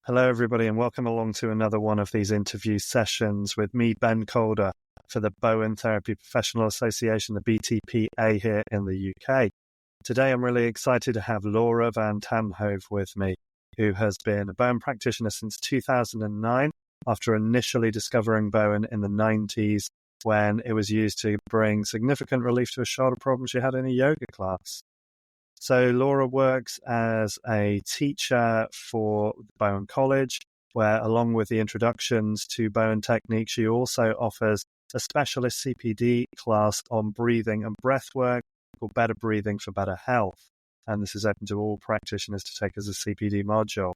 Hello, everybody, and welcome along to another one of these interview sessions with me, Ben Calder, for the Bowen Therapy Professional Association, the BTPA here in the UK. Today, I'm really excited to have Laura van Tattenhove with me, who has been a Bowen practitioner since 2009, after initially discovering Bowen in the 90s when it was used to bring significant relief to a shoulder problem she had in a yoga class. So Laura works as a teacher for Bowen College, where along with the introductions to Bowen technique, she also offers a specialist CPD class on breathing and breath work called Better Breathing for Better Health. And this is open to all practitioners to take as a CPD module.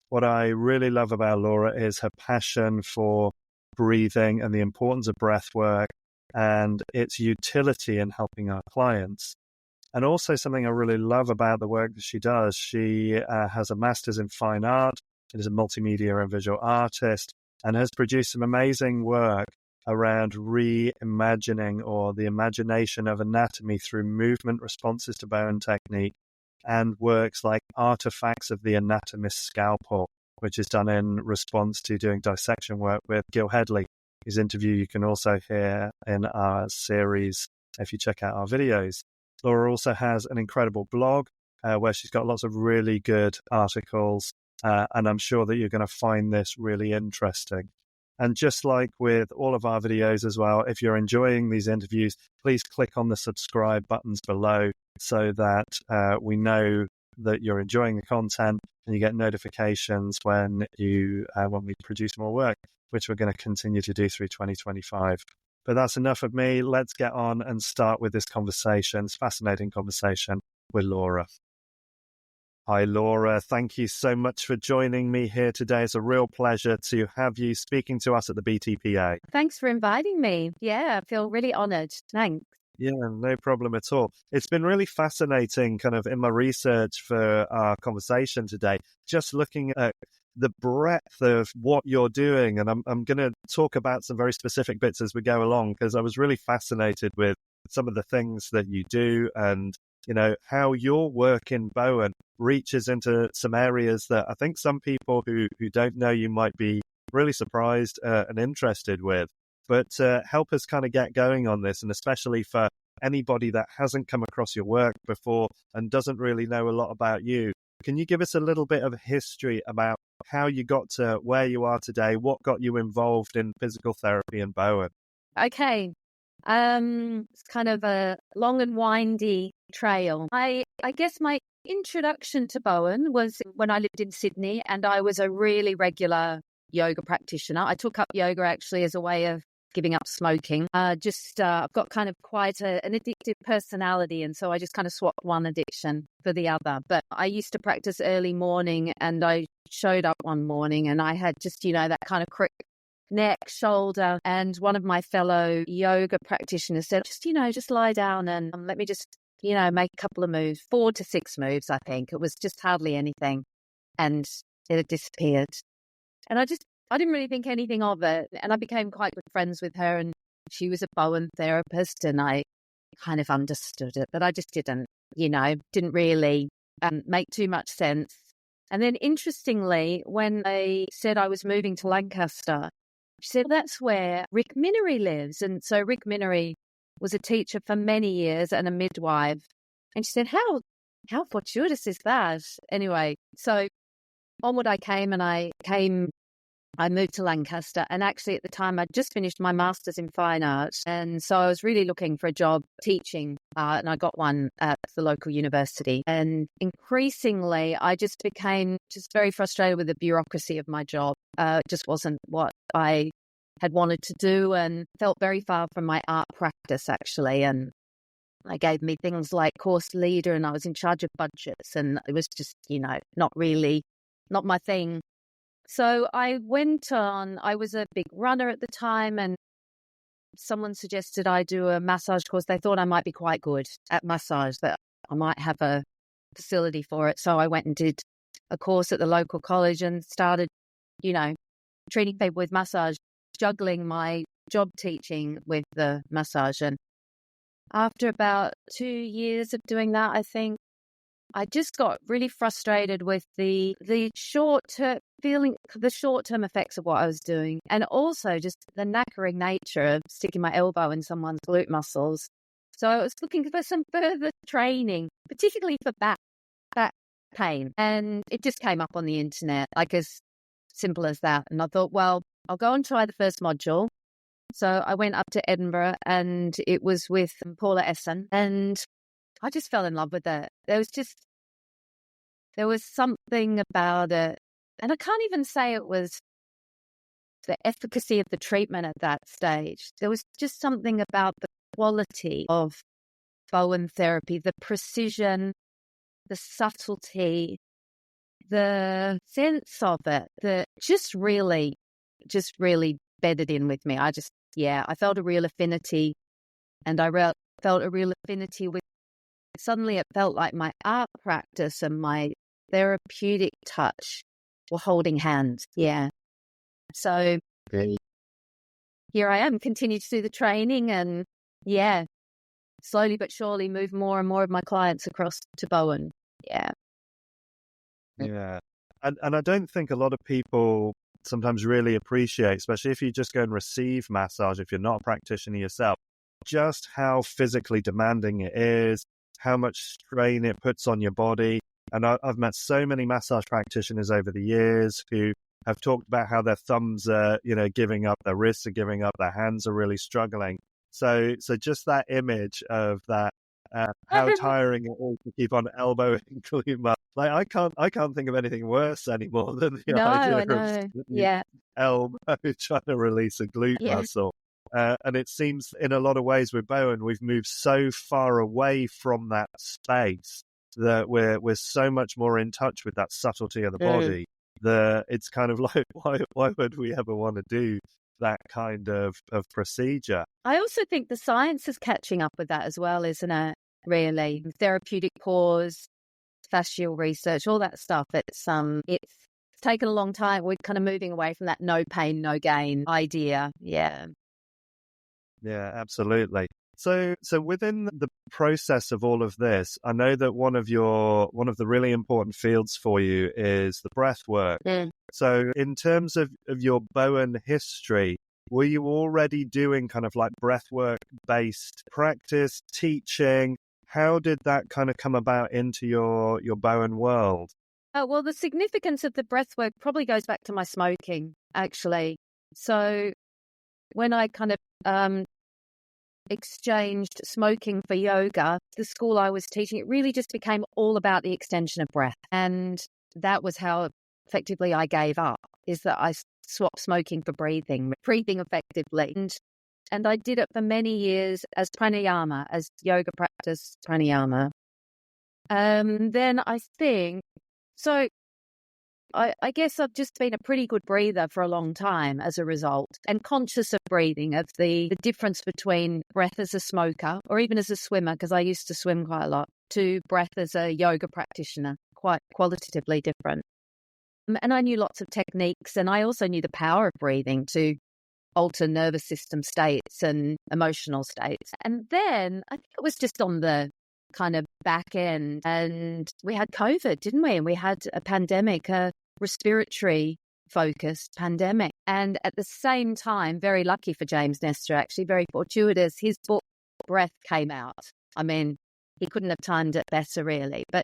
What I really love about Laura is her passion for breathing and the importance of breath work and its utility in helping our clients. And also something I really love about the work that she does, she has a master's in fine art, and is a multimedia and visual artist, and has produced some amazing work around reimagining or the imagination of anatomy through movement responses to Bowen technique, and works like Artifacts of the Anatomist's Scalpel, which is done in response to doing dissection work with Gil Headley, whose interview you can also hear in our series if you check out our videos. Laura also has an incredible blog where she's got lots of really good articles, and I'm sure that you're going to find this really interesting. And just like with all of our videos as well, if you're enjoying these interviews, please click on the subscribe buttons below so that we know that you're enjoying the content and you get notifications when we produce more work, which we're going to continue to do through 2025. But that's enough of me. Let's get on and start with this conversation, this fascinating conversation with Laura. Hi, Laura. Thank you so much for joining me here today. It's a real pleasure to have you speaking to us at the BTPA. Thanks for inviting me. Yeah, I feel really honored. Thanks. Yeah, no problem at all. It's been really fascinating kind of in my research for our conversation today, just looking at the breadth of what you're doing. And I'm going to talk about some very specific bits as we go along, because I was really fascinated with some of the things that you do and, you know, how your work in Bowen reaches into some areas that I think some people who don't know you might be really surprised and interested with. But help us kind of get going on this, and especially for anybody that hasn't come across your work before and doesn't really know a lot about you. Can you give us a little bit of history about how you got to where you are today? What got you involved in physical therapy in Bowen? Okay. It's kind of a long and windy trail. I guess my introduction to Bowen was when I lived in Sydney, and I was a really regular yoga practitioner. I took up yoga actually as a way of giving up smoking. I've got kind of quite an addictive personality, and so I just kind of swapped one addiction for the other. But I used to practice early morning, and I showed up one morning and I had just, that kind of crick neck, shoulder, and one of my fellow yoga practitioners said, just lie down and let me just, make a couple of moves, 4 to 6 moves, I think. It was just hardly anything, and it had disappeared. And I didn't really think anything of it. And I became quite good friends with her, and she was a Bowen therapist, and I kind of understood it, but I just didn't really make too much sense. And then interestingly, when I said I was moving to Lancaster, she said, that's where Rick Minery lives. And so Rick Minery was a teacher for many years and a midwife. And she said, how fortuitous is that? Anyway, so onward I came, and I moved to Lancaster, and actually at the time I'd just finished my master's in fine art, and so I was really looking for a job teaching, and I got one at the local university. And increasingly I just became very frustrated with the bureaucracy of my job. It just wasn't what I had wanted to do, and felt very far from my art practice actually. And they gave me things like course leader, and I was in charge of budgets, and it was just, not my thing. So I went on, I was a big runner at the time, and someone suggested I do a massage course. They thought I might be quite good at massage, that I might have a facility for it. So I went and did a course at the local college and started, treating people with massage, juggling my job teaching with the massage. And after about 2 years of doing that, I think, I just got really frustrated with the short-term effects of what I was doing, and also just the knackering nature of sticking my elbow in someone's glute muscles. So I was looking for some further training, particularly for back pain, and it just came up on the internet, like as simple as that. And I thought, well, I'll go and try the first module. So I went up to Edinburgh, and it was with Paula Essen, and I just fell in love with it. There was something about it, and I can't even say it was the efficacy of the treatment at that stage. There was just something about the quality of Bowen therapy, the precision, the subtlety, the sense of it that just really bedded in with me. I felt a real affinity, and I felt a real affinity with. Suddenly, it felt like my art practice and my therapeutic touch were holding hands. Yeah. So here I am, continue to do the training, and slowly but surely move more and more of my clients across to Bowen. Yeah. Yeah. And I don't think a lot of people sometimes really appreciate, especially if you just go and receive massage, if you're not a practitioner yourself, just how physically demanding it is, how much strain it puts on your body. And I've met so many massage practitioners over the years who have talked about how their thumbs are, giving up, their wrists are giving up, their hands are really struggling. So just that image of that, how tiring it is to keep on elbowing glute muscle. Like I can't think of anything worse anymore than the idea of elbow trying to release a glute muscle. And it seems in a lot of ways with Bowen, we've moved so far away from that space that we're so much more in touch with that subtlety of the body that it's kind of like, why would we ever want to do that kind of procedure? I also think the science is catching up with that as well, isn't it? Really, therapeutic pause, fascial research, all that stuff. It's taken a long time. We're kind of moving away from that no pain, no gain idea. Yeah. Yeah, absolutely. So within the process of all of this, I know that one of the really important fields for you is the breath work. So in terms of your Bowen history, were you already doing kind of like breath work based practice, teaching? How did that kind of come about into your Bowen world? Well, the significance of the breath work probably goes back to my smoking, actually. So when I kind of exchanged smoking for yoga, the school I was teaching, it really just became all about the extension of breath. And that was how effectively I gave up, is that I swapped smoking for breathing effectively. And I did it for many years as pranayama, as yoga practice pranayama. Then I think, so I guess I've just been a pretty good breather for a long time as a result, and conscious of breathing, of the difference between breath as a smoker or even as a swimmer, because I used to swim quite a lot, to breath as a yoga practitioner, quite qualitatively different. And I knew lots of techniques, and I also knew the power of breathing to alter nervous system states and emotional states. And then I think it was just on the kind of back end, and we had COVID, didn't we? And we had a pandemic, a respiratory focused pandemic. And at the same time, very lucky for James Nestor, actually, very fortuitous, his book Breath came out. I mean, he couldn't have timed it better, really. But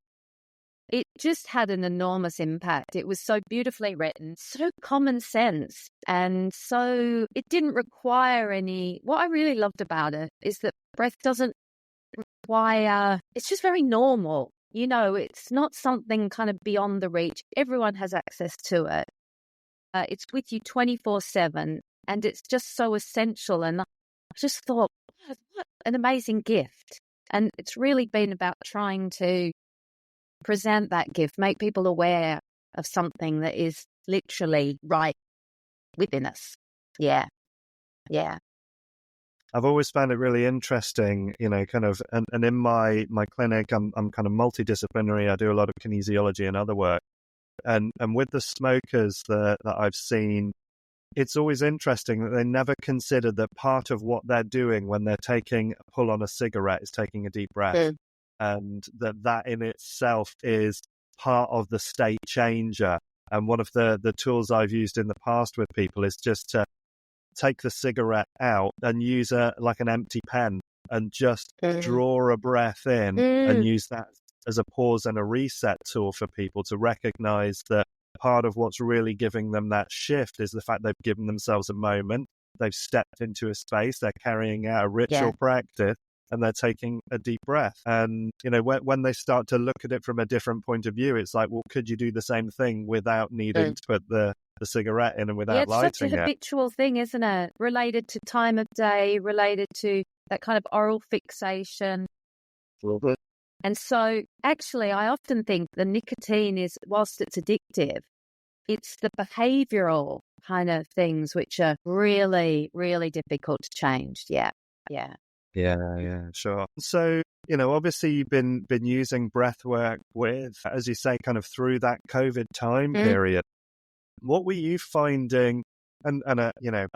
it just had an enormous impact. It was so beautifully written, so common sense. And so it didn't require any. What I really loved about it is that breath doesn't require, it's just very normal. It's not something kind of beyond the reach. Everyone has access to it. It's with you 24/7, and it's just so essential. And I just thought, what an amazing gift. And it's really been about trying to present that gift, make people aware of something that is literally right within us. Yeah. I've always found it really interesting, kind of, and in my clinic, I'm kind of multidisciplinary. I do a lot of kinesiology and other work. And with the smokers that I've seen, it's always interesting that they never consider that part of what they're doing when they're taking a pull on a cigarette is taking a deep breath. and that in itself is part of the state changer. And one of the tools I've used in the past with people is just to take the cigarette out and use like an empty pen and just draw a breath in and use that as a pause and a reset tool for people to recognize that part of what's really giving them that shift is the fact they've given themselves a moment, they've stepped into a space, they're carrying out a ritual practice, and they're taking a deep breath. And, when they start to look at it from a different point of view, it's like, well, could you do the same thing without needing to put the cigarette in and without lighting it? It's such a habitual thing, isn't it? Related to time of day, related to that kind of oral fixation. And so actually, I often think the nicotine is, whilst it's addictive, it's the behavioral kind of things which are really, really difficult to change. Yeah, sure. So, obviously you've been using breath work with, as you say, kind of through that COVID time period. What were you finding? And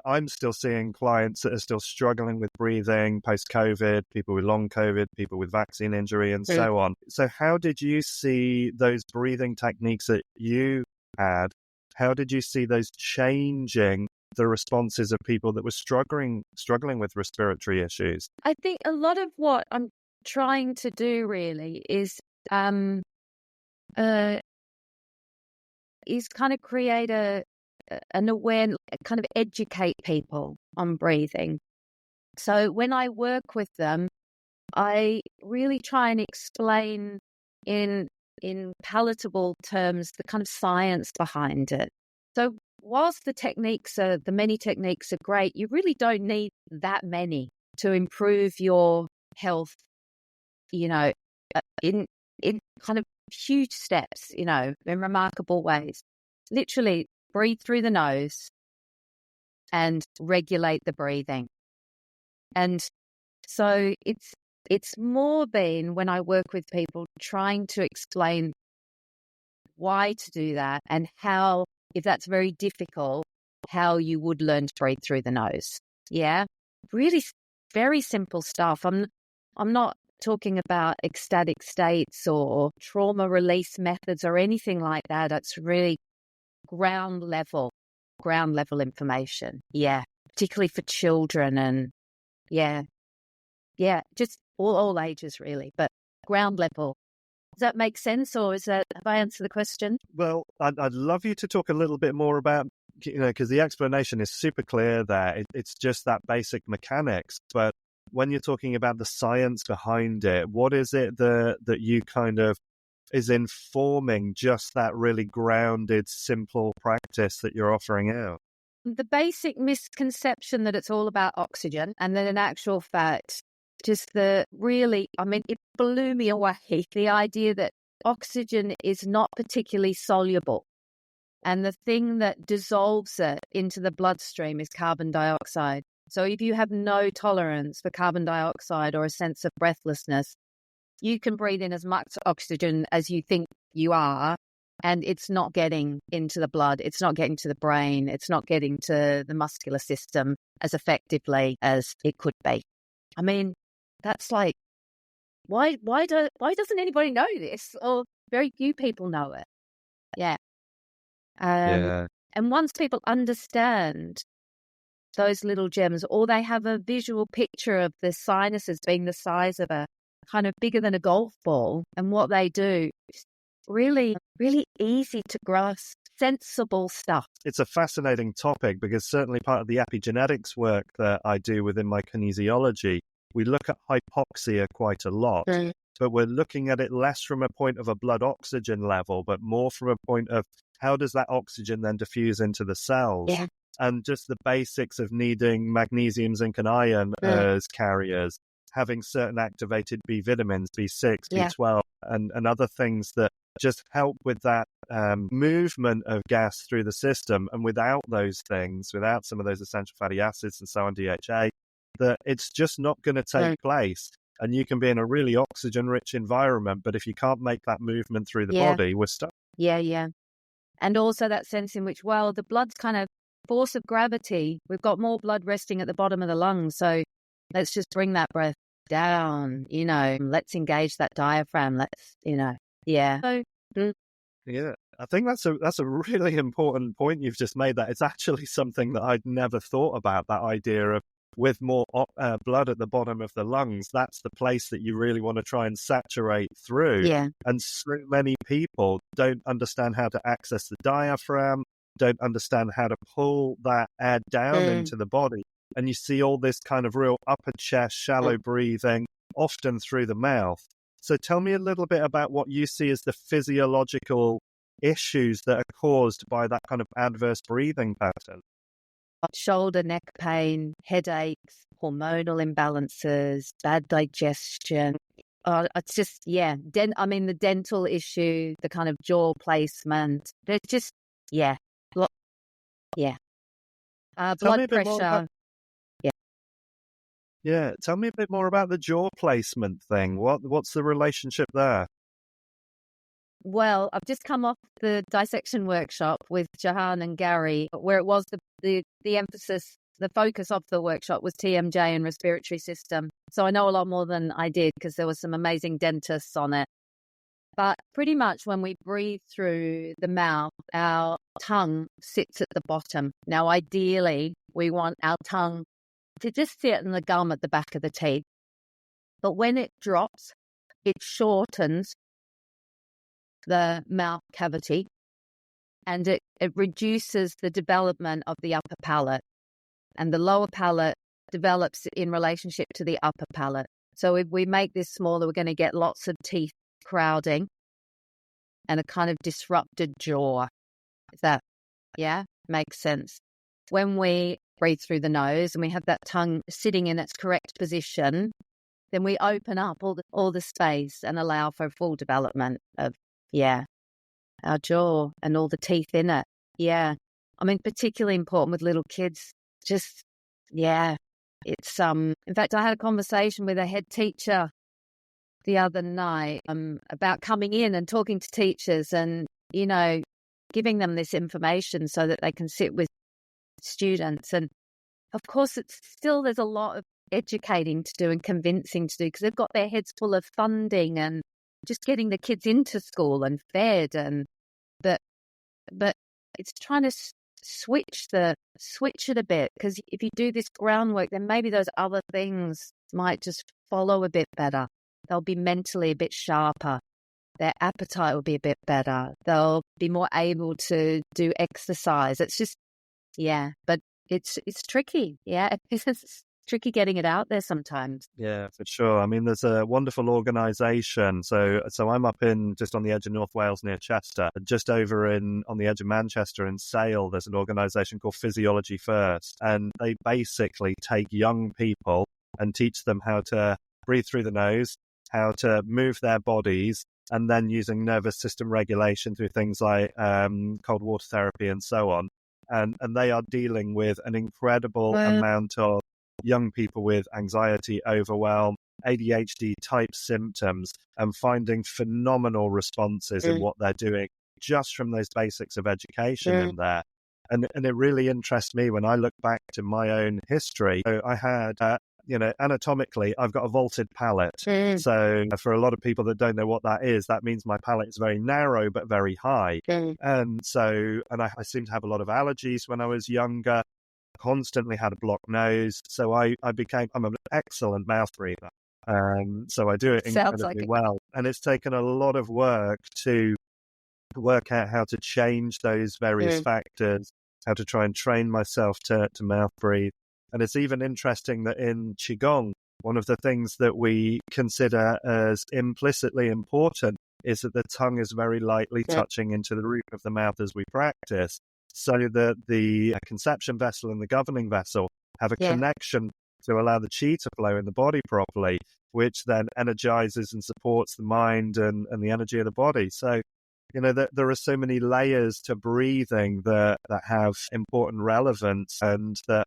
I'm still seeing clients that are still struggling with breathing post-COVID, people with long COVID, people with vaccine injury, and so on. So how did you see those breathing techniques that you had? How did you see those changing the responses of people that were struggling with respiratory issues? I think a lot of what I'm trying to do really is kind of create an awareness, kind of educate people on breathing. So when I work with them, I really try and explain in palatable terms the kind of science behind it. So whilst the many techniques are great, you really don't need that many to improve your health, in kind of huge steps, in remarkable ways. Literally breathe through the nose and regulate the breathing. And so it's more been, when I work with people, trying to explain why to do that and how, if that's very difficult, how you would learn to breathe through the nose. Yeah. Really very simple stuff. I'm not talking about ecstatic states or trauma release methods or anything like that. It's really ground level information. Yeah. Particularly for children and just all ages really, but ground level. Does that make sense, or have I answered the question? Well, I'd love you to talk a little bit more about, because the explanation is super clear there. It's just that basic mechanics. But when you're talking about the science behind it, what is it that you kind of is informing just that really grounded, simple practice that you're offering out? The basic misconception that it's all about oxygen, and then in actual fact, just it blew me away, the idea that oxygen is not particularly soluble. And the thing that dissolves it into the bloodstream is carbon dioxide. So if you have no tolerance for carbon dioxide or a sense of breathlessness, you can breathe in as much oxygen as you think you are, and it's not getting into the blood, it's not getting to the brain, it's not getting to the muscular system as effectively as it could be. I mean, that's like, why doesn't anybody know this? Or very few people know it. Yeah. And once people understand those little gems, or they have a visual picture of the sinuses being the size of a kind of bigger than a golf ball, and what they do, it's really, really easy to grasp, sensible stuff. It's a fascinating topic, because certainly part of the epigenetics work that I do within my kinesiology, we look at hypoxia quite a lot, but we're looking at it less from a point of a blood oxygen level, but more from a point of how does that oxygen then diffuse into the cells? Yeah. And just the basics of needing magnesium, zinc, and iron as carriers, having certain activated B vitamins, B6, B12, and other things that just help with that movement of gas through the system. And without those things, without some of those essential fatty acids and so on, DHA, that it's just not going to take place. And you can be in a really oxygen-rich environment, but if you can't make that movement through the body, we're stuck. Yeah. And also that sense in which, well, the blood's kind of force of gravity. We've got more blood resting at the bottom of the lungs, so let's just bring that breath down, let's engage that diaphragm. Let's, yeah. So, Yeah, I think that's a really important point you've just made. That it's actually something that I'd never thought about. That idea of with more blood at the bottom of the lungs, that's the place that you really want to try and saturate through. yeah. And so many people don't understand how to access the diaphragm, don't understand how to pull that air down into the body. And you see all this kind of real upper chest, shallow breathing, often through the mouth. So tell me a little bit about what you see as the physiological issues that are caused by that kind of adverse breathing pattern. Shoulder, neck pain, headaches, hormonal imbalances, bad digestion. It's just, the dental issue, the kind of jaw placement. They're just, blood pressure. Yeah, tell me a bit more about the jaw placement thing. What's the relationship there? Well, I've just come off the dissection workshop with Jahan and Gary, where it was the emphasis, the focus of the workshop was TMJ and respiratory system. So I know a lot more than I did because there was some amazing dentists on it. But pretty much when we breathe through the mouth, our tongue sits at the bottom. Now, ideally, we want our tongue to just sit in the gum at the back of the teeth. But when it drops, it shortens the mouth cavity and it reduces the development of the upper palate. And the lower palate develops in relationship to the upper palate. So if we make this smaller, we're going to get lots of teeth crowding and a kind of disrupted jaw. Is that, makes sense? When we breathe through the nose and we have that tongue sitting in its correct position, then we open up all the space and allow for full development of, our jaw and all the teeth in it. Yeah. I mean, particularly important with little kids. Just, it's, in fact, I had a conversation with a head teacher the other night about coming in and talking to teachers and, giving them this information so that they can sit with students. And of course, there's a lot of educating to do and convincing to do because they've got their heads full of funding and just getting the kids into school and fed. But it's trying to switch it a bit, because if you do this groundwork, then maybe those other things might just follow a bit better. They'll be mentally a bit sharper. Their appetite will be a bit better. They'll be more able to do exercise. It's just, but it's tricky. It's tricky getting it out there sometimes. Yeah, for sure. I mean, there's a wonderful organisation. So I'm up just on the edge of North Wales near Chester, just over on the edge of Manchester in Sale. There's an organisation called Physiology First, and they basically take young people and teach them how to breathe through the nose, how to move their bodies, and then using nervous system regulation through things like cold water therapy and so on. And they are dealing with an incredible amount of young people with anxiety, overwhelm, ADHD type symptoms, and finding phenomenal responses in what they're doing just from those basics of education in there. And it really interests me when I look back to my own history. So I had, anatomically, I've got a vaulted palate. So for a lot of people that don't know what that is, that means my palate is very narrow but very high. And I seem to have a lot of allergies when I was younger. Constantly had a blocked nose, so I'm an excellent mouth breather. So I do it incredibly well, and it's taken a lot of work to work out how to change those various factors, how to try and train myself to mouth breathe. And it's even interesting that in Qigong, one of the things that we consider as implicitly important is that the tongue is very lightly touching into the roof of the mouth as we practice, so that the conception vessel and the governing vessel have a connection to allow the qi to flow in the body properly, which then energizes and supports the mind and the energy of the body. So, there are so many layers to breathing that have important relevance, and that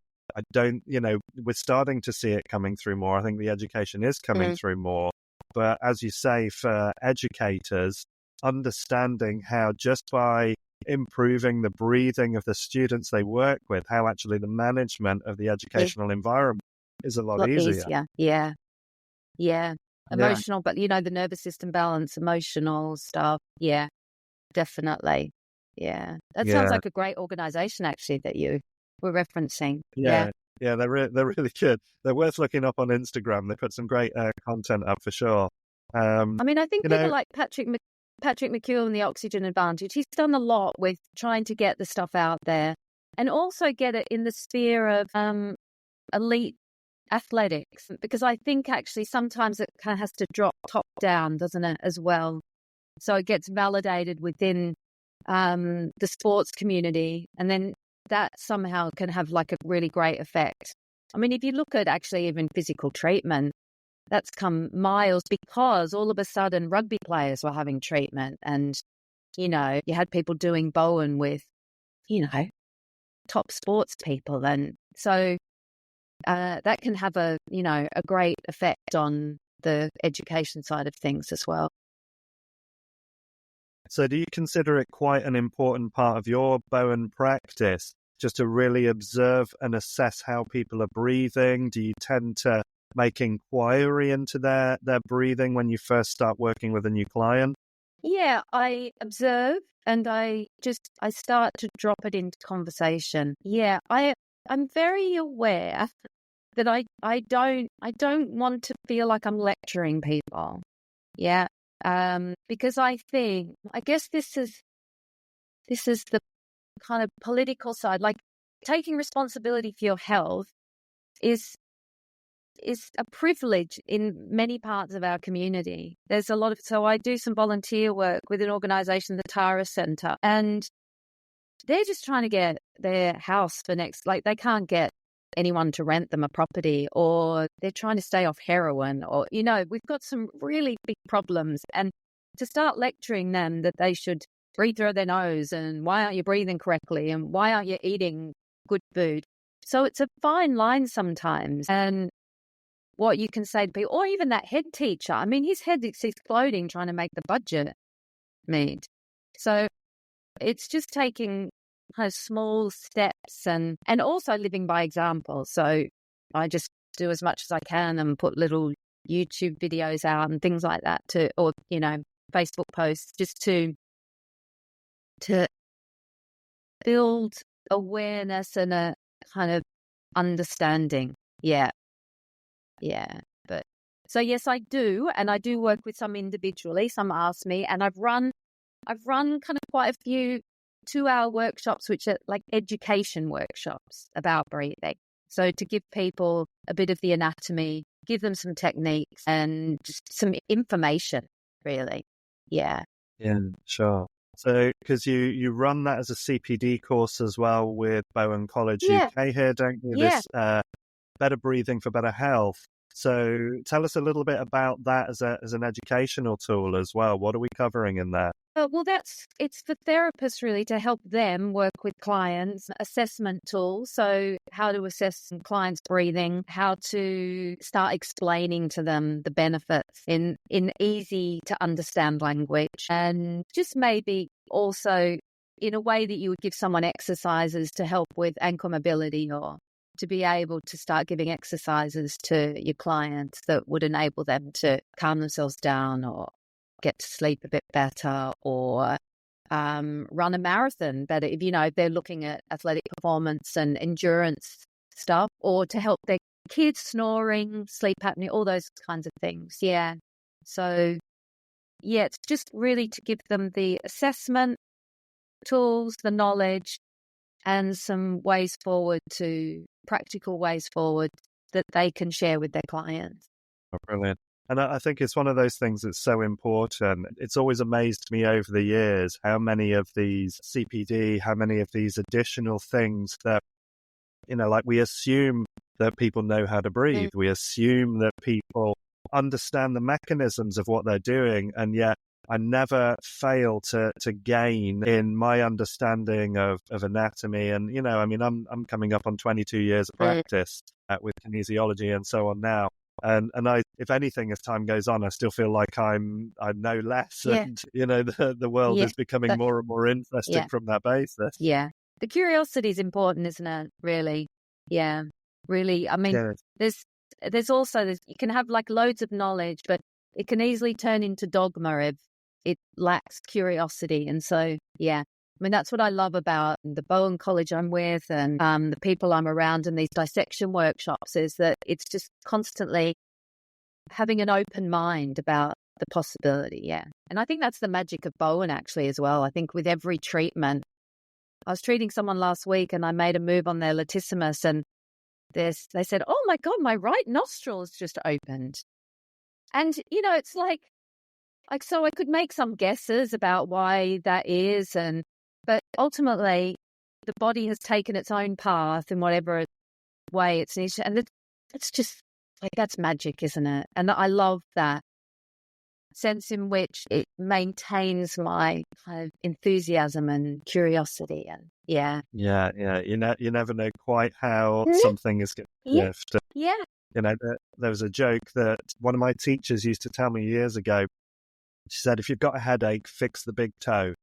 we're starting to see it coming through more. I think the education is coming through more. But as you say, for educators, understanding how just by improving the breathing of the students they work with, how actually the management of the educational environment is a lot easier. Yeah. Yeah. Emotional, but, the nervous system balance, emotional stuff. Yeah, definitely. Yeah. That sounds like a great organization, actually, that you were referencing. Yeah, they're really good. They're worth looking up on Instagram. They put some great content up for sure. I think people like Patrick McKeown and the Oxygen Advantage, he's done a lot with trying to get the stuff out there and also get it in the sphere of elite athletics, because I think actually sometimes it kind of has to drop top down, doesn't it, as well? So it gets validated within the sports community, and then that somehow can have like a really great effect. I mean, if you look at actually even physical treatment, that's come miles, because all of a sudden rugby players were having treatment, and, you had people doing Bowen with, top sports people. And so that can have a great effect on the education side of things as well. So do you consider it quite an important part of your Bowen practice, just to really observe and assess how people are breathing? Do you tend to make inquiry into their breathing when you first start working with a new client? Yeah, I observe and I start to drop it into conversation. Yeah, I'm very aware that I don't want to feel like I'm lecturing people. Yeah. Because I guess this is the kind of political side. Like, taking responsibility for your health is a privilege in many parts of our community. There's a lot of, so I do some volunteer work with an organization, the Tara Center, and they're just trying to get their house for next, like they can't get anyone to rent them a property, or they're trying to stay off heroin, or, we've got some really big problems. And to start lecturing them that they should breathe through their nose, and why aren't you breathing correctly, and why aren't you eating good food? So it's a fine line sometimes. And what you can say to people, or even that head teacher, I mean, his head is exploding trying to make the budget meet. So it's just taking kind of small steps and also living by example. So I just do as much as I can and put little YouTube videos out and things like that or Facebook posts, just to build awareness and a kind of understanding. Yeah. But so yes, I do. And I do work with some individually. Some ask me, and I've run kind of quite a few 2-hour workshops, which are like education workshops about breathing. So to give people a bit of the anatomy, give them some techniques and just some information, really. Yeah. Yeah, sure. So, because you run that as a CPD course as well with Bowen College UK here, don't you? Yeah. This Better Breathing for Better Health. So tell us a little bit about that as an educational tool as well. What are we covering in there? Well, it's for therapists really to help them work with clients, assessment tools. So how to assess clients' breathing, how to start explaining to them the benefits in easy to understand language, and just maybe also in a way that you would give someone exercises to help with ankle mobility, or to be able to start giving exercises to your clients that would enable them to calm themselves down or get to sleep a bit better, or run a marathon better if they're looking at athletic performance and endurance stuff, or to help their kids snoring, sleep apnea, all those kinds of things. Yeah. So yeah, it's just really to give them the assessment tools, the knowledge, and some practical ways forward that they can share with their clients. Oh, brilliant. And I think it's one of those things that's so important. It's always amazed me over the years how many of these CPD, how many of these additional things that, like we assume that people know how to breathe. We assume that people understand the mechanisms of what they're doing. And yet I never fail to gain in my understanding of anatomy. And, I'm coming up on 22 years of practice with kinesiology and so on now. And I, if anything, as time goes on, I still feel like I know less, and the world is becoming more and more interesting from that basis. Yeah, the curiosity is important, isn't it? Really, yeah, really. I mean, there's there's also this, you can have like loads of knowledge, but it can easily turn into dogma if it lacks curiosity. And so, yeah, I mean, that's what I love about the Bowen College I'm with and the people I'm around in these dissection workshops, is that it's just constantly having an open mind about the possibility. Yeah. And I think that's the magic of Bowen actually as well. I think with every treatment, I was treating someone last week and I made a move on their latissimus, and they said, "Oh my God, my right nostril has just opened." And, it's like, so I could make some guesses about why that is. But ultimately the body has taken its own path in whatever way it's needed. And it's just like, that's magic, isn't it? And I love that sense in which it maintains my kind of enthusiasm and curiosity. And yeah. You never know quite how Mhm. something is going to shift. Yeah. There was a joke that one of my teachers used to tell me years ago. She said, if you've got a headache, fix the big toe.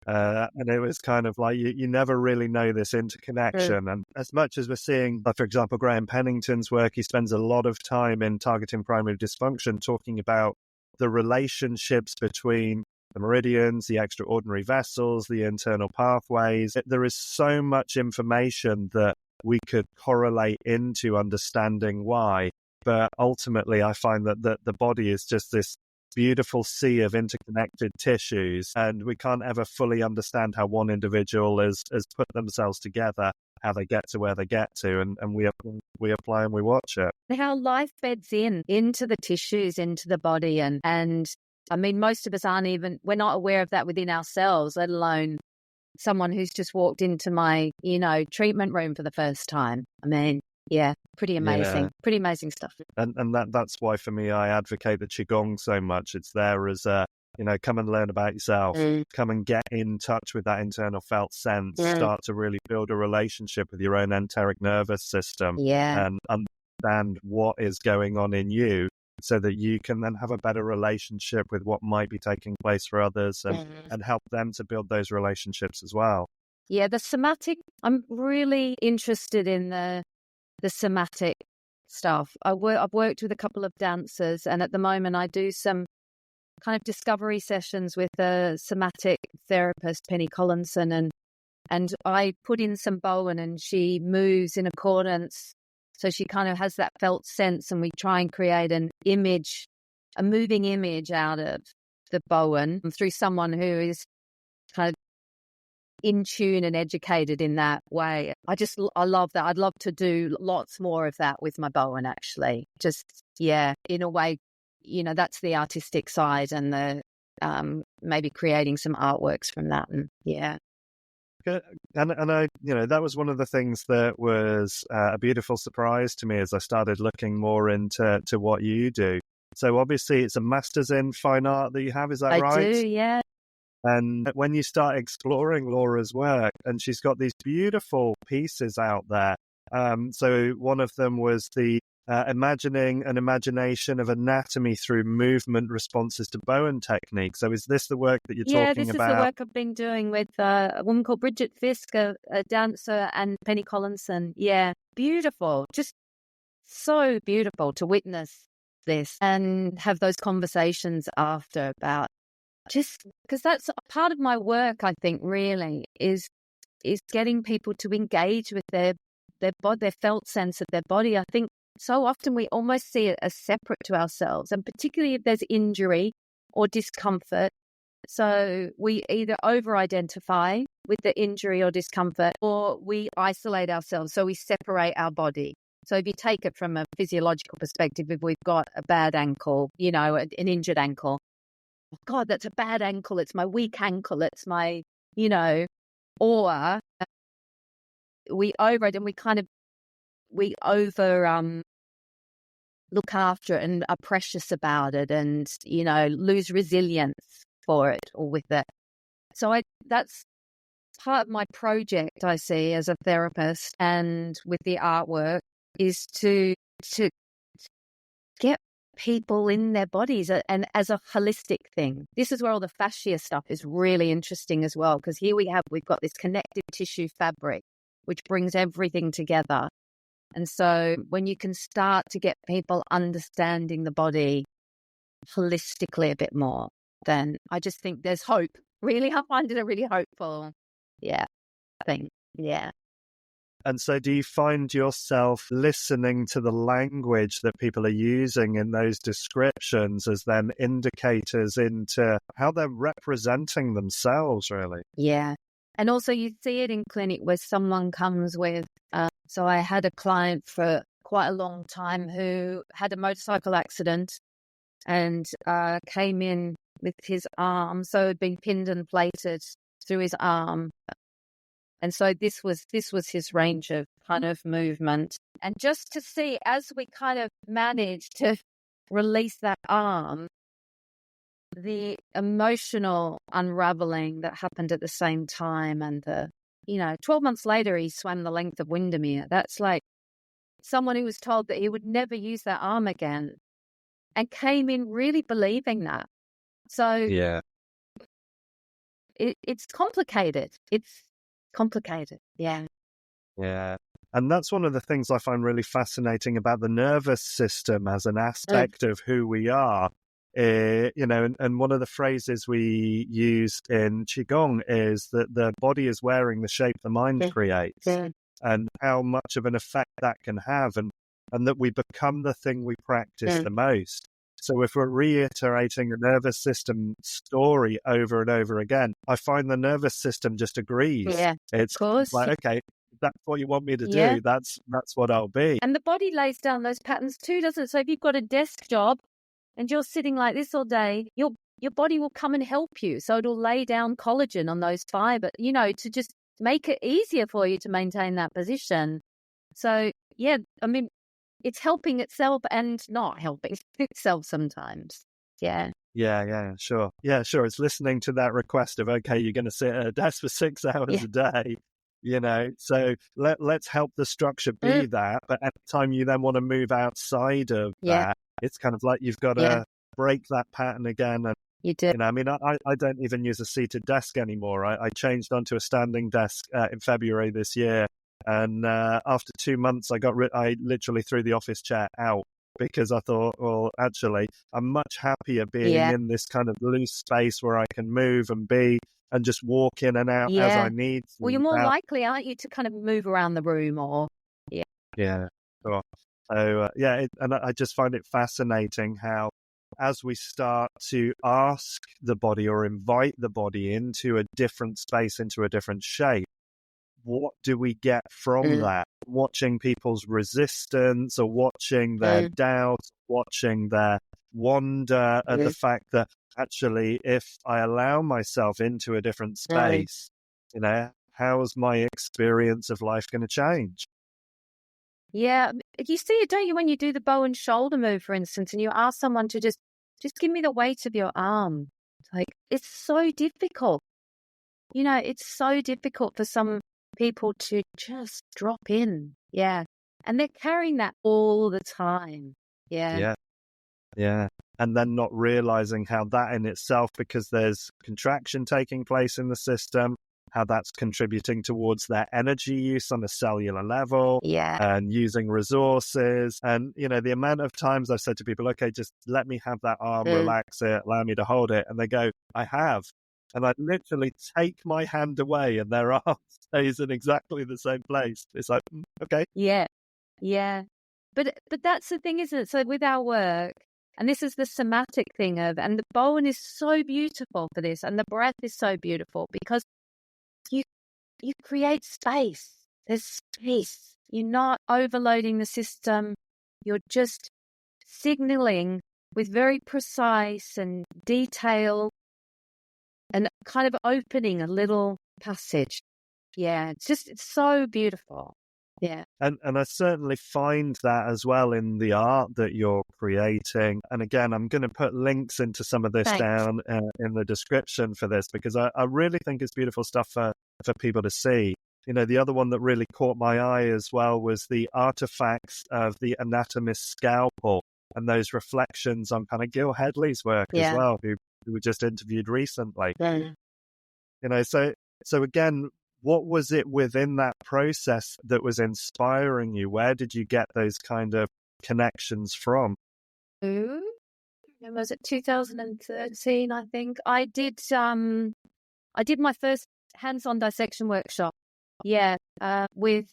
And it was kind of like, you never really know this interconnection. And as much as we're seeing, for example, Graham Pennington's work, he spends a lot of time in targeting primary dysfunction talking about the relationships between the meridians, the extraordinary vessels, the internal pathways. There is so much information that we could correlate into understanding why. But ultimately, I find that the body is just this beautiful sea of interconnected tissues, and we can't ever fully understand how one individual has put themselves together, how they get to where they get to, and we apply and we watch it. How life beds into the tissues, into the body, and I mean, most of us we're not aware of that within ourselves, let alone someone who's just walked into my, treatment room for the first time. I mean, yeah, pretty amazing. Pretty amazing stuff. And that's why for me, I advocate the Qigong so much. It's there as come and learn about yourself, come and get in touch with that internal felt sense, start to really build a relationship with your own enteric nervous system, and understand what is going on in you, so that you can then have a better relationship with what might be taking place for others, and help them to build those relationships as well. Yeah, the somatic, I'm really interested in the somatic stuff. I've worked with a couple of dancers, and at the moment I do some kind of discovery sessions with a somatic therapist, Penny Collinson, and I put in some Bowen, and she moves in accordance. So she kind of has that felt sense, and we try and create a moving image out of the Bowen through someone who is kind of in tune and educated in that way. I love that. I'd love to do lots more of that with my Bowen, actually. Just, in a way, that's the artistic side, and the maybe creating some artworks from that. And And I, that was one of the things that was a beautiful surprise to me as I started looking more into what you do. So obviously it's a master's in fine art that you have, is that right? I do, yeah. And when you start exploring Laura's work, and she's got these beautiful pieces out there. So one of them was the imagining an imagination of anatomy through movement responses to Bowen technique. So is this the work that you're talking about? Yeah, this is the work I've been doing with a woman called Bridget Fisk, a dancer, and Penny Collinson. Yeah, beautiful. Just so beautiful to witness this and have those conversations after about, just because that's a part of my work, I think, really, is getting people to engage with their body, their felt sense of their body. I think so often we almost see it as separate to ourselves, and particularly if there's injury or discomfort. So we either over-identify with the injury or discomfort, or we isolate ourselves, so we separate our body. So if you take it from a physiological perspective, if we've got a bad ankle, an injured ankle, oh God, that's a bad ankle, it's my weak ankle, it's my, or we over it and we over look after it and are precious about it, and lose resilience for it or with it. So that's part of my project, I see, as a therapist and with the artwork, is to get people in their bodies and as a holistic thing. This is where all the fascia stuff is really interesting as well, because here we've got this connective tissue fabric which brings everything together. And so when you can start to get people understanding the body holistically a bit more, then I just think there's hope. Really, I find it a really hopeful, thing. Yeah. And so do you find yourself listening to the language that people are using in those descriptions as then indicators into how they're representing themselves, really? Yeah. And also you see it in clinic where someone comes with, so I had a client for quite a long time who had a motorcycle accident and came in with his arm, so it had been pinned and plated through his arm. And so this was his range of kind of movement. And just to see, as we kind of managed to release that arm, the emotional unraveling that happened at the same time, and 12 months later, he swam the length of Windermere. That's like someone who was told that he would never use that arm again and came in really believing that. So Yeah. it's complicated. It's complicated. Yeah. Yeah. And that's one of the things I find really fascinating about the nervous system as an aspect of who we are. And one of the phrases we use in Qigong is that the body is wearing the shape the mind creates, and how much of an effect that can have, and that we become the thing we practice the most. So if we're reiterating the nervous system story over and over again, I find the nervous system just agrees. Yeah, It's of course. like, okay, that's what you want me to do. That's what I'll be. And the body lays down those patterns too, doesn't it? So if you've got a desk job and you're sitting like this all day, your body will come and help you. So it'll lay down collagen on those fibers, to just make it easier for you to maintain that position. So, yeah, I mean, it's helping itself and not helping itself sometimes. Yeah. Yeah, sure. Yeah, sure. It's listening to that request of, okay, you're going to sit at a desk for 6 hours a day, so let's help the structure be that. But at the time you then want to move outside of that, it's kind of like you've got to break that pattern again. And you do. I don't even use a seated desk anymore. I changed onto a standing desk in February this year. And after 2 months, I literally threw the office chair out because I thought, well, actually, I'm much happier being in this kind of loose space where I can move and be and just walk in and out as I need to. Well, you're more likely, aren't you, to kind of move around the room or... Yeah, sure. So, and I just find it fascinating how as we start to ask the body or invite the body into a different space, into a different shape, what do we get from that? Watching people's resistance or watching their doubt, watching their wonder at the fact that actually, if I allow myself into a different space, how's my experience of life going to change? Yeah, you see it, don't you, when you do the Bowen shoulder move, for instance, and you ask someone to just give me the weight of your arm. It's so difficult. It's so difficult for some people to just drop in. Yeah. And they're carrying that all the time. Yeah. And then not realizing how that in itself, because there's contraction taking place in the system, how that's contributing towards their energy use on a cellular level, and using resources. And, the amount of times I've said to people, okay, just let me have that arm, relax it, allow me to hold it. And they go, I have. And I literally take my hand away and their arm stays in exactly the same place. It's like, okay. Yeah. But that's the thing, isn't it? So with our work, and this is the somatic thing and the Bowen is so beautiful for this, and the breath is so beautiful because you create space. There's space. You're not overloading the system. You're just signaling with very precise and detail and kind of opening a little passage. Yeah, it's so beautiful. Yeah. And I certainly find that as well in the art that you're creating. And again, I'm going to put links into some of this down in the description for this, because I really think it's beautiful stuff for people to see. The other one that really caught my eye as well was the artifacts of the anatomist's scalpel and those reflections on kind of Gil Headley's work as well, who we just interviewed recently. So again, what was it within that process that was inspiring you? Where did you get those kind of connections from? When was it 2013, I think? I did my first hands-on dissection workshop. Yeah, with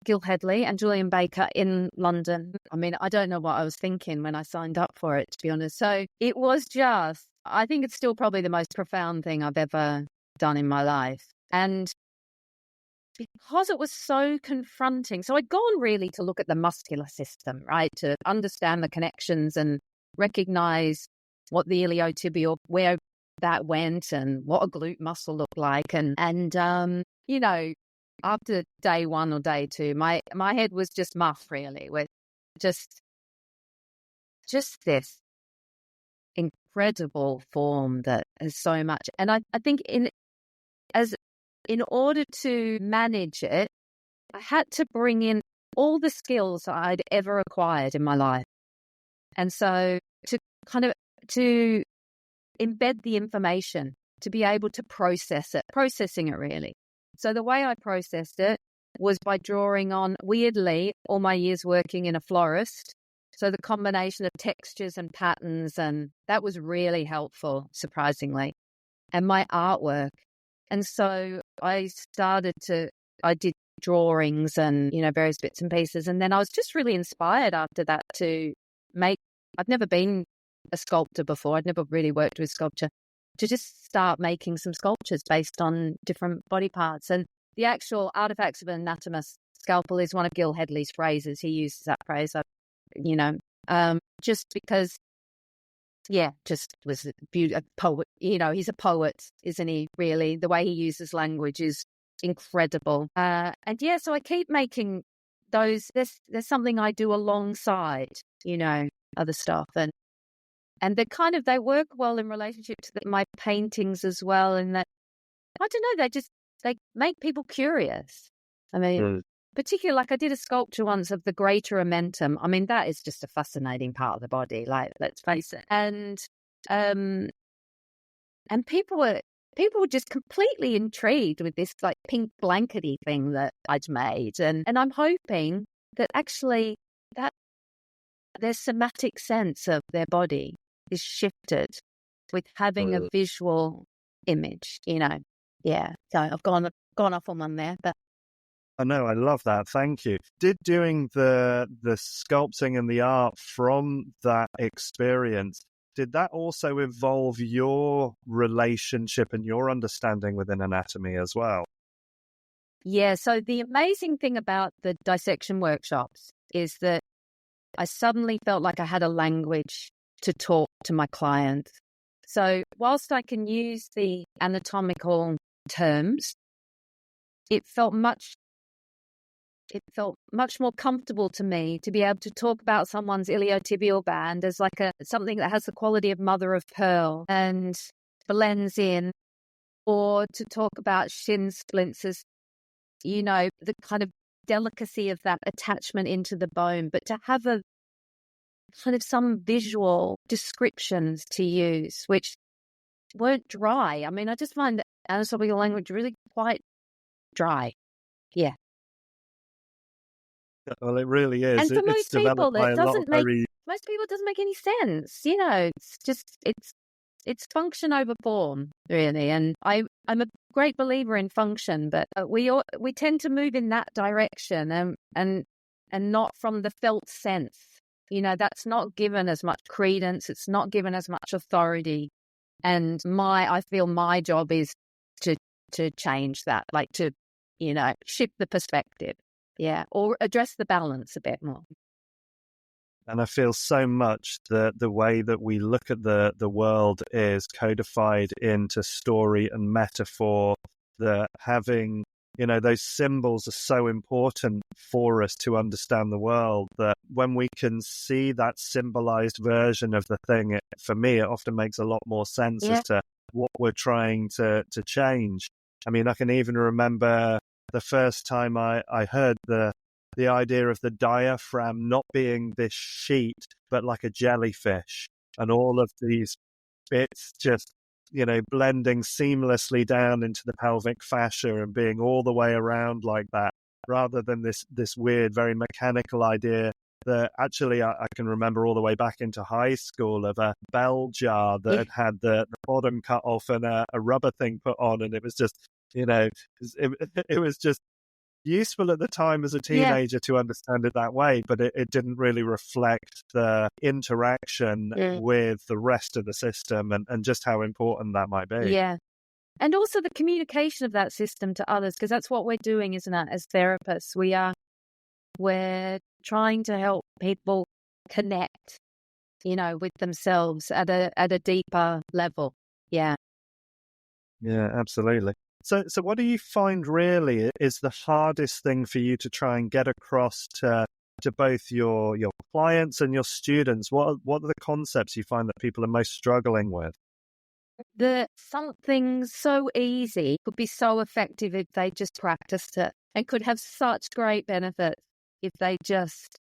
Gil Headley and Julian Baker in London. I mean, I don't know what I was thinking when I signed up for it, to be honest. So it was just, I think it's still probably the most profound thing I've ever done in my life. And because it was so confronting, so I'd gone really to look at the muscular system, right, to understand the connections and recognize what the iliotibial, where that went and what a glute muscle looked like. And you know, after day one or day two, my head was just muff, really, with just this incredible form that is so much. And I think in order to manage it, I had to bring in all the skills I'd ever acquired in my life. And so to embed the information, to be able to processing it really. So the way I processed it was by drawing on, weirdly, all my years working in a florist. So the combination of textures and patterns, and that was really helpful, surprisingly, and my artwork. And so I did drawings and, various bits and pieces. And then I was just really inspired after that to make, I've never been a sculptor before. I'd never really worked with sculpture, to just start making some sculptures based on different body parts. And the actual Artifacts of an Anatomist Scalpel is one of Gil Headley's phrases. He uses that phrase, just because, just was a poet. He's a poet, isn't he, really? The way he uses language is incredible. So I keep making those. There's something I do alongside, other stuff. And they work well in relationship to my paintings as well. And that, I don't know, they make people curious. I mean, particularly, like I did a sculpture once of the greater omentum. I mean, that is just a fascinating part of the body, like, let's face it. And people were just completely intrigued with this like pink blankety thing that I'd made. And I'm hoping that actually that their somatic sense of their body is shifted with having a visual image, Yeah. So I've gone off on one there, but I know, I love that. Thank you. Did doing the sculpting and the art from that experience, did that also evolve your relationship and your understanding within anatomy as well? Yeah. So the amazing thing about the dissection workshops is that I suddenly felt like I had a language to talk to my clients. So whilst I can use the anatomical terms, it felt much more comfortable to me to be able to talk about someone's iliotibial band as like something that has the quality of mother of pearl and blends in, or to talk about shin splints as, the kind of delicacy of that attachment into the bone, but to have a kind of some visual descriptions to use, which weren't dry. I mean, I just find anatomical language really quite dry. Yeah. Well, it really is. And for most people, it doesn't make any sense. It's function over form, really. And I'm a great believer in function, but we tend to move in that direction and not from the felt sense. That's not given as much credence. It's not given as much authority. And I feel my job is to change that, like to, shift the perspective. Yeah. Or address the balance a bit more. And I feel so much that the way that we look at the world is codified into story and metaphor, that having, those symbols are so important for us to understand the world, that when we can see that symbolized version of the thing, for me, it often makes a lot more sense as to what we're trying to change. I mean, I can even remember the first time I heard the idea of the diaphragm not being this sheet, but like a jellyfish, and all of these bits just blending seamlessly down into the pelvic fascia and being all the way around like that, rather than this weird, very mechanical idea that actually I can remember all the way back into high school of a bell jar that had the bottom cut off and a rubber thing put on. And it was just, it was just useful at the time as a teenager to understand it that way, but it didn't really reflect the interaction with the rest of the system and just how important that might be. Yeah. And also the communication of that system to others, because that's what we're doing, isn't it? As therapists, we're trying to help people connect, with themselves at a deeper level. Yeah. Yeah, absolutely. So what do you find really is the hardest thing for you to try and get across to both your clients and your students? What are the concepts you find that people are most struggling with? Something so easy could be so effective if they just practiced it, and could have such great benefits if they just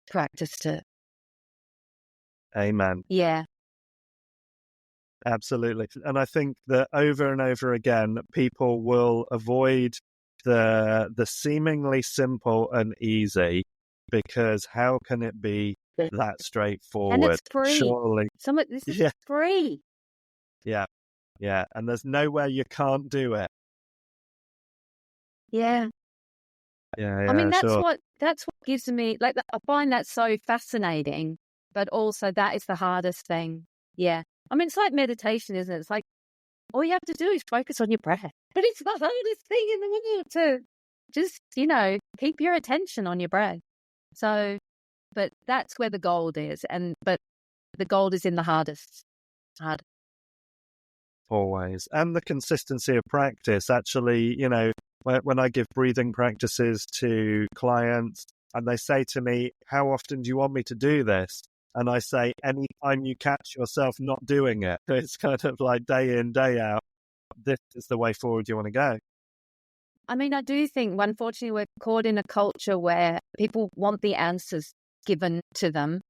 practiced it. Amen. Yeah. Absolutely. And I think that over and over again, people will avoid the seemingly simple and easy, because how can it be that straightforward? And it's free. Surely. This is free. Yeah. Yeah. And there's nowhere you can't do it. Yeah. Yeah. I mean, that's sure. what gives me, I find that so fascinating, but also that is the hardest thing. Yeah. I mean, it's like meditation, isn't it? It's like all you have to do is focus on your breath. But it's the hardest thing in the world to just, keep your attention on your breath. So, but that's where the gold is. But the gold is in the hardest. Always. And the consistency of practice. Actually, when I give breathing practices to clients and they say to me, how often do you want me to do this? And I say, anytime you catch yourself not doing it. It's kind of like day in, day out. This is the way forward you want to go. I mean, I do think, unfortunately, we're caught in a culture where people want the answers given to them,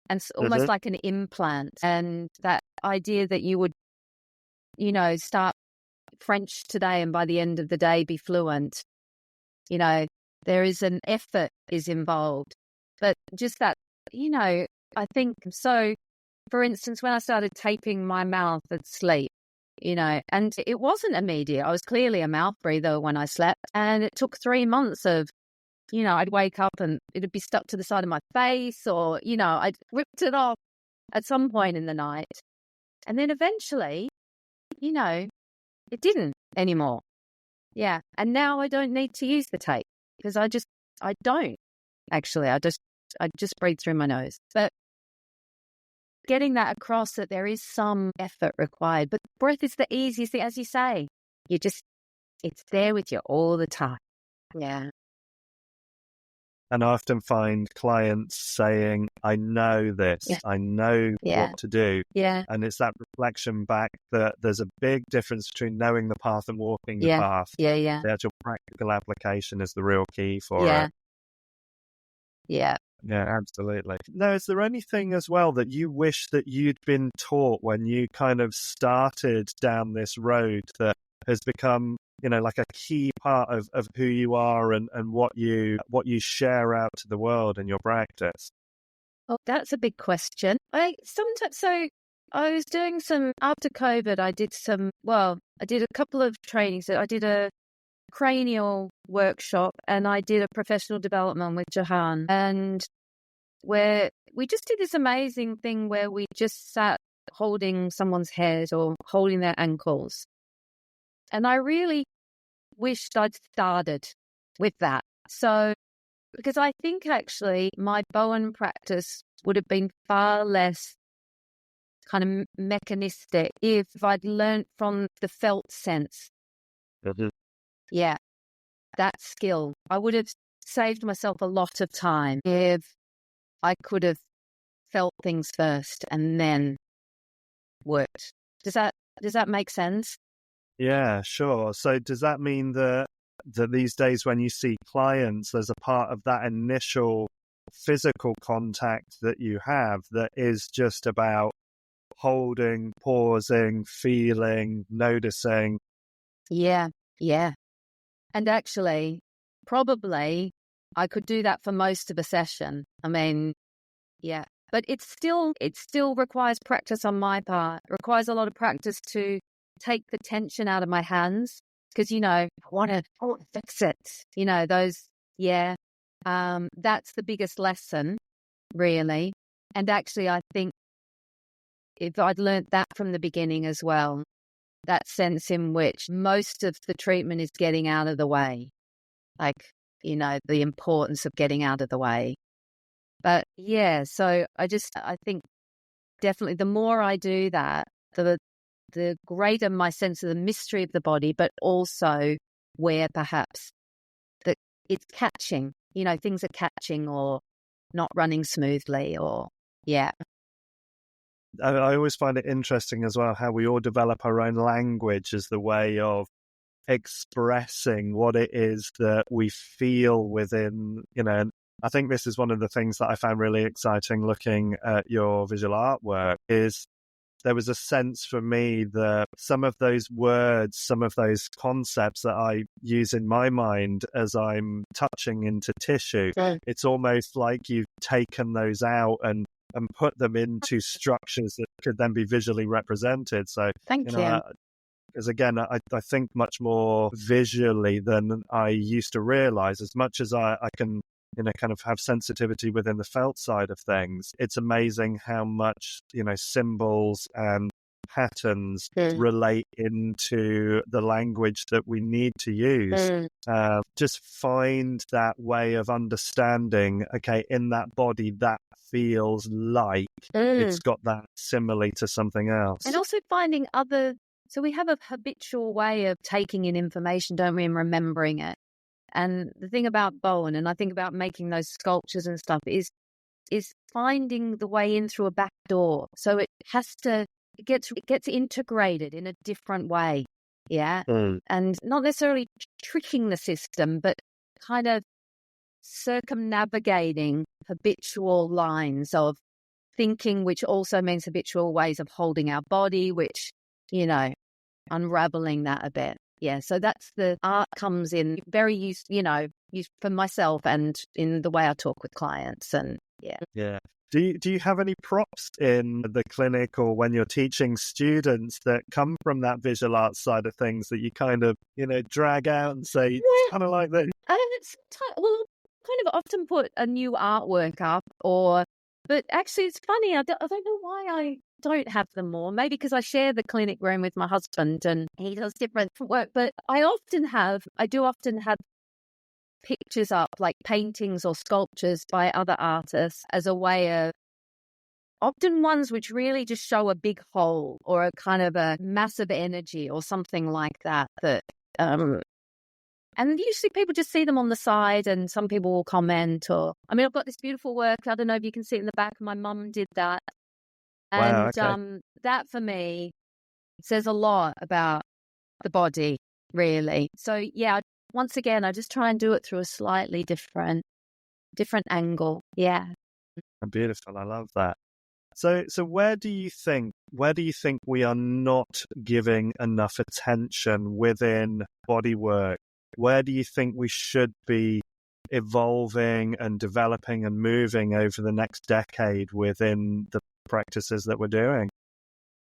and it's almost like an implant. And that idea that you would, start French today and by the end of the day be fluent, there is an effort is involved. But just that, I think so. For instance, when I started taping my mouth at sleep, and it wasn't immediate. I was clearly a mouth breather when I slept, and it took 3 months of, I'd wake up and it'd be stuck to the side of my face, or, I'd ripped it off at some point in the night. And then eventually, it didn't anymore. Yeah. And now I don't need to use the tape because I don't actually. I just breathe through my nose. But getting that across, that there is some effort required. But breath is the easiest thing, as you say. It's there with you all the time. Yeah. And I often find clients saying, I know this, I know what to do. Yeah. And it's that reflection back that there's a big difference between knowing the path and walking the path. Yeah. The actual practical application is the real key for it. Yeah. Yeah, absolutely. Now, is there anything as well that you wish that you'd been taught when you kind of started down this road that has become, like a key part of who you are and what you share out to the world in your practice? Oh, that's a big question. I was doing after COVID, I did a couple of trainings. I did a cranial workshop and I did a professional development with Jahan, and where we just did this amazing thing where we just sat holding someone's head or holding their ankles. And I really wished I'd started with that. So, because I think actually my Bowen practice would have been far less kind of mechanistic if I'd learned from the felt sense. Yeah, that skill. I would have saved myself a lot of time if I could have felt things first and then worked. Does that make sense? Yeah, sure. So does that mean that these days when you see clients, there's a part of that initial physical contact that you have that is just about holding, pausing, feeling, noticing. Yeah. And actually, probably I could do that for most of a session. I mean, yeah. But it still requires practice on my part. It requires a lot of practice to take the tension out of my hands because, I want to fix it. That's the biggest lesson, really. And actually, I think if I'd learned that from the beginning as well, that sense in which most of the treatment is getting out of the way, like, the importance of getting out of the way. But yeah, so I think definitely the more I do that, the greater my sense of the mystery of the body, but also where perhaps that it's catching, things are catching or not running smoothly or, yeah. I always find it interesting as well how we all develop our own language as the way of expressing what it is that we feel within, and I think this is one of the things that I found really exciting looking at your visual artwork is there was a sense for me that some of those words, some of those concepts that I use in my mind as I'm touching into tissue, it's almost like you've taken those out and put them into structures that could then be visually represented. So, Thank you. Because again, I think much more visually than I used to realize. As much as I can, kind of have sensitivity within the felt side of things, it's amazing how much, symbols and patterns relate into the language that we need to use. Just find that way of understanding, okay, in that body, that feels like it's got that simile to something else. And also finding so we have a habitual way of taking in information, don't we, and remembering it. And the thing about Bowen, and I think about making those sculptures and stuff, is finding the way in through a back door. So it gets integrated in a different way. Yeah. And not necessarily tricking the system, but kind of circumnavigating habitual lines of thinking, which also means habitual ways of holding our body, which, unraveling that a bit. Yeah, so that's the art comes in very used for myself and in the way I talk with clients. And yeah. Do you have any props in the clinic or when you're teaching students that come from that visual arts side of things that you kind of drag out and say it's kind of like this? Well, kind of often put a new artwork up, but actually it's funny. I don't know why I don't have them more. Maybe because I share the clinic room with my husband and he does different work. But I do often have pictures up, like paintings or sculptures by other artists, as a way of often ones which really just show a big hole or a kind of a massive energy or something like that. And usually people just see them on the side and some people will comment I've got this beautiful work. I don't know if you can see it in the back. My mum did that. And wow, okay. That for me says a lot about the body, really. So yeah, once again, I just try and do it through a slightly different angle. Yeah. Beautiful. I love that. So where do you think we are not giving enough attention within body work? Where do you think we should be evolving and developing and moving over the next decade within the practices that we're doing?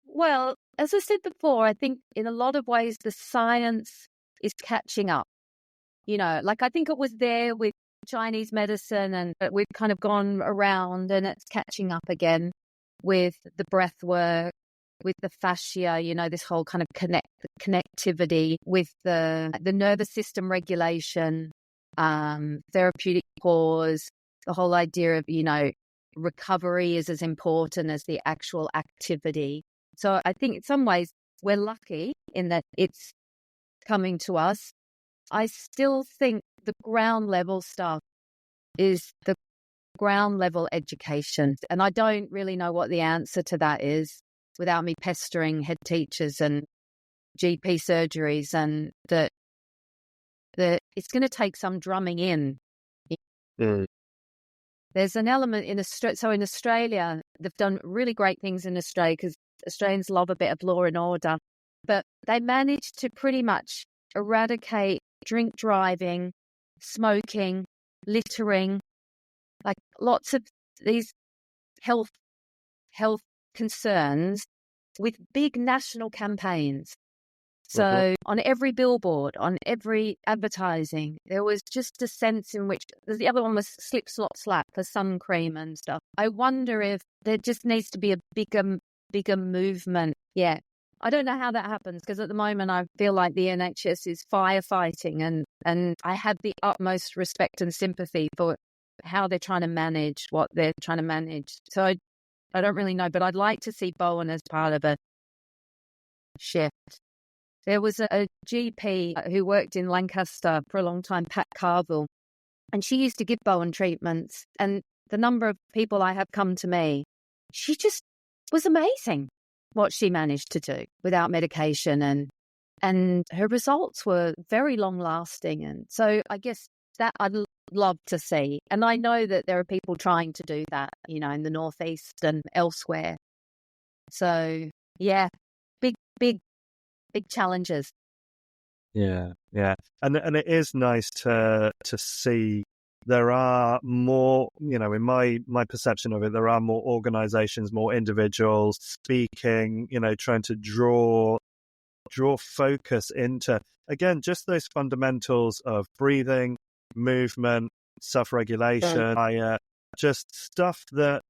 Well, as I said before, I think in a lot of ways the science is catching up. Like I think it was there with Chinese medicine and we've kind of gone around and it's catching up again with the breath work, with the fascia, this whole kind of connectivity with the nervous system regulation, therapeutic pause, the whole idea of, recovery is as important as the actual activity. So I think in some ways we're lucky in that it's coming to us. I still think the ground level stuff is the ground level education. And I don't really know what the answer to that is without me pestering head teachers and GP surgeries, and that it's going to take some drumming in. There's an element in Australia. So in Australia, they've done really great things in Australia because Australians love a bit of law and order. But they managed to pretty much eradicate drink driving, smoking, littering, like lots of these health concerns with big national campaigns. So on every billboard, on every advertising, there was just a sense in which the other one was slip, slop, slap for sun cream and stuff. I wonder if there just needs to be a bigger movement. Yeah. I don't know how that happens, because at the moment I feel like the NHS is firefighting, and I have the utmost respect and sympathy for how they're trying to manage what they're trying to manage. So I don't really know, but I'd like to see Bowen as part of a shift. There was a GP who worked in Lancaster for a long time, Pat Carville, and she used to give Bowen treatments. And the number of people I have come to me, she just was amazing what she managed to do without medication. And her results were very long lasting. And so I guess that I'd love to see. And I know that there are people trying to do that, in the Northeast and elsewhere. So, yeah, big challenges. Yeah. And it is nice to see there are more, in my perception of it, there are more organizations, more individuals speaking, trying to draw focus into, again, just those fundamentals of breathing, movement, self-regulation, diet, just stuff that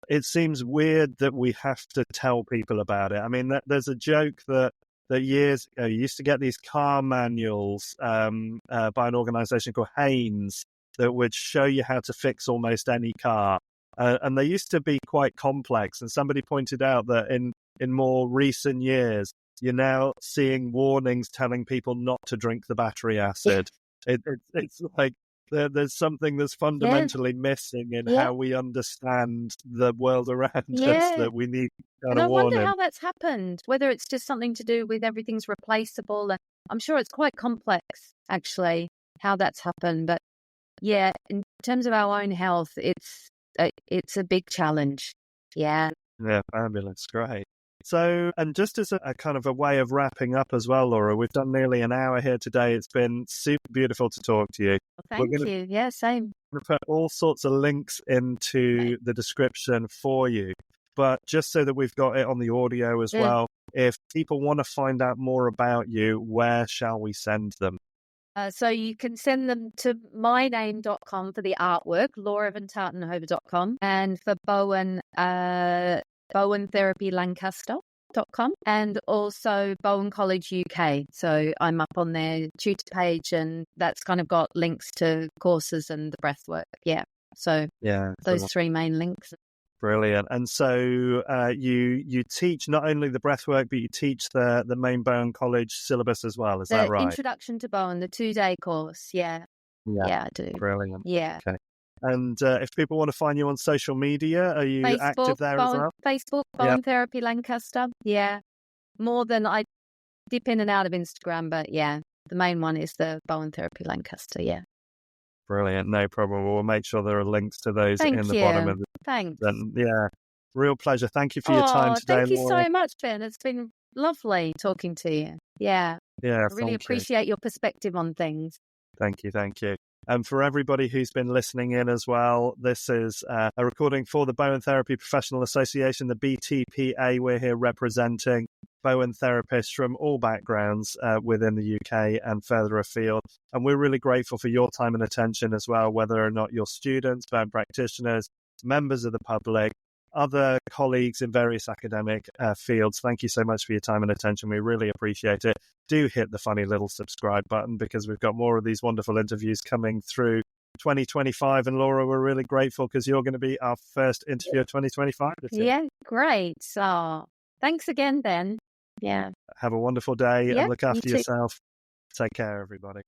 it seems weird that we have to tell people about it. I mean, there's a joke that years ago, you used to get these car manuals by an organization called Haynes that would show you how to fix almost any car. And they used to be quite complex. And somebody pointed out that in more recent years, you're now seeing warnings telling people not to drink the battery acid. It's like there's something that's fundamentally missing in how we understand the world around us, that we need kind of warning. And I wonder how that's happened, whether it's just something to do with everything's replaceable. And I'm sure it's quite complex, actually, how that's happened. But yeah, in terms of our own health, it's a big challenge. Yeah. Yeah, fabulous. Great. So, and just as a kind of a way of wrapping up as well, Laura, we've done nearly an hour here today. It's been super beautiful to talk to you. Well, thank you. Yeah, same. We're going to put all sorts of links into the description for you. But just so that we've got it on the audio as well, if people want to find out more about you, where shall we send them? So you can send them to myname.com for the artwork, lauravantattenhove.com, and for Bowen, BowenTherapyLancaster.com, and also Bowen College UK. So I'm up on their tutor page, and that's kind of got links to courses and the breath work. Yeah. So those three main links. Brilliant. And so you teach not only the breathwork, but you teach the main Bowen College syllabus as well. Is that right? Introduction to Bowen, the 2-day course. Yeah, I do. Brilliant. Yeah. Okay. And if people want to find you on social media, are you active there as well? Facebook, Bowen Therapy Lancaster. Yeah. More than I dip in and out of Instagram, but yeah, the main one is the Bowen Therapy Lancaster. Yeah. Brilliant. No problem. We'll make sure there are links to those in the bottom of the... Thanks. Yeah. Real pleasure. Thank you for your time today, Thank you Laura. so much, Ben. It's been lovely talking to you. Yeah. Yeah. I really appreciate your perspective on things. Thank you. And for everybody who's been listening in as well, this is a recording for the Bowen Therapy Professional Association, the BTPA. We're here representing Bowen therapists from all backgrounds within the UK and further afield. And we're really grateful for your time and attention as well, whether or not you're students, Bowen practitioners, members of the public, other colleagues in various academic fields. Thank you so much for your time and attention. We really appreciate it. Do hit the funny little subscribe button, because we've got more of these wonderful interviews coming through 2025. And Laura, we're really grateful because you're going to be our first interview of 2025. Yeah, great. So thanks again, Ben. Yeah. Have a wonderful day and look after yourself. Take care, everybody.